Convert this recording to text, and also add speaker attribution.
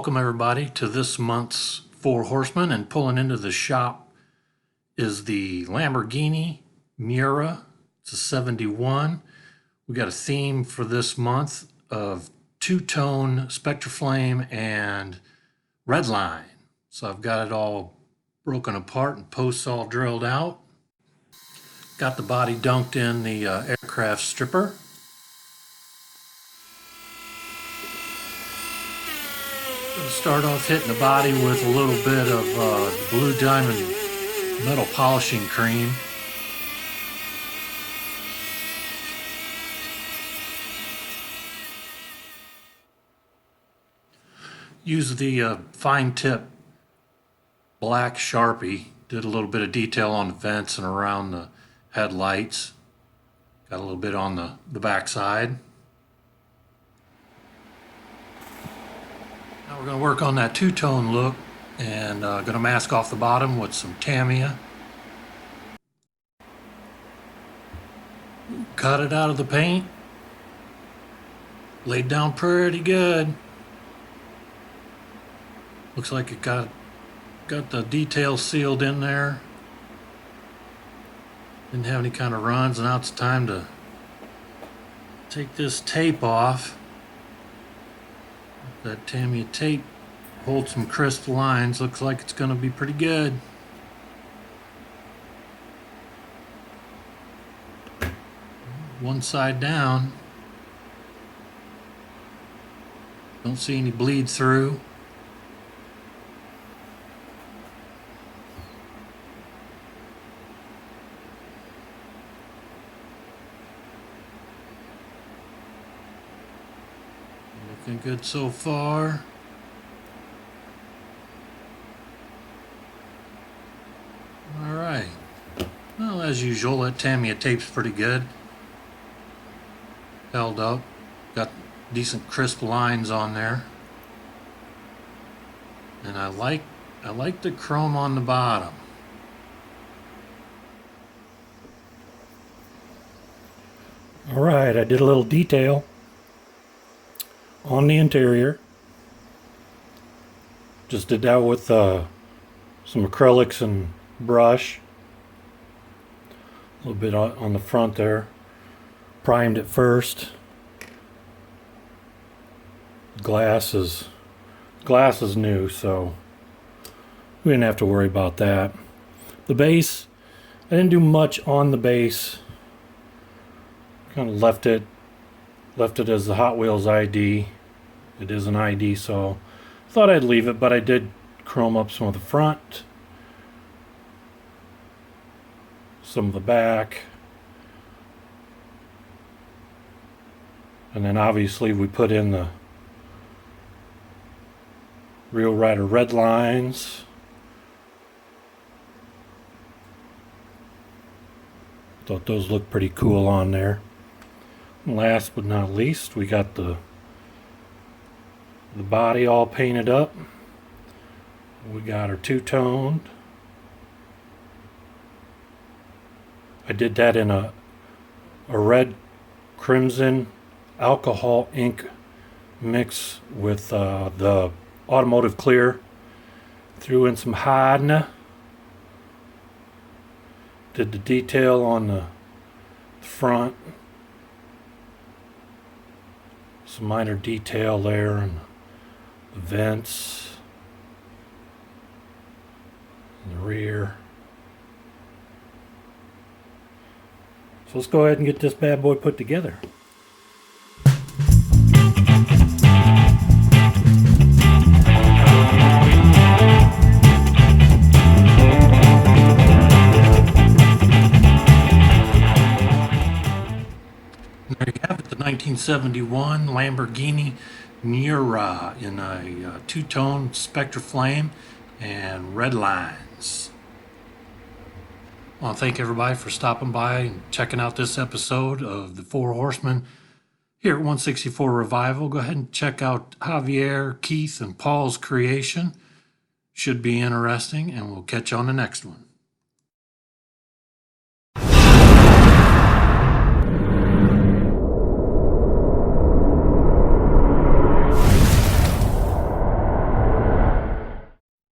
Speaker 1: Welcome everybody to this month's Four Horsemen, and pulling into the shop is the Lamborghini Miura. It's a 71. We got a theme for this month of two-tone Spectraflame and Redline. So I've got it all broken apart and posts all drilled out. Got the body dunked in the aircraft stripper. Gonna start off hitting the body with a little bit of the Blue Diamond metal polishing cream. Use the fine tip black Sharpie. Did a little bit of detail on the vents and around the headlights. Got a little bit on the back side. Now we're going to work on that two-tone look, and going to mask off the bottom with some Tamiya. Cut it out of the paint. Laid down pretty good. Looks like it got the details sealed in there. Didn't have any kind of runs. Now it's time to take this tape off. That Tamiya tape holds some crisp lines. Looks like it's going to be pretty good. One side down. Don't see any bleed through. Looking good so far. All right. Well, as usual, that Tamiya tape's pretty good. Held up. Got decent crisp lines on there. And I like the chrome on the bottom.
Speaker 2: All right, I did a little detail on the interior. Just did that with some acrylics and brush. A little bit on the front there. Primed it first. Glass is new, so we didn't have to worry about that. The base, I didn't do much on the base. Kind of left it as the Hot Wheels ID. It is an ID, so I thought I'd leave it, but I did chrome up some of the front, some of the back, and then obviously we put in the Real Rider red lines. Thought those looked pretty cool on there. And last but not least, we got the body all painted up. We got her two-toned. I did that in a red crimson alcohol ink mix with the automotive clear. Threw in some hardener. Did the detail on the front. Some minor detail there and the vents in the rear. So let's go ahead and get this bad boy put together.
Speaker 1: There you have it, the 1971 Lamborghini Miura in a two-tone Spectraflame and red lines. I want to thank everybody for stopping by and checking out this episode of the Four Horsemen here at 164 Revival. Go ahead and check out Javier, Keith, and Paul's creation. Should be interesting, and we'll catch you on the next one.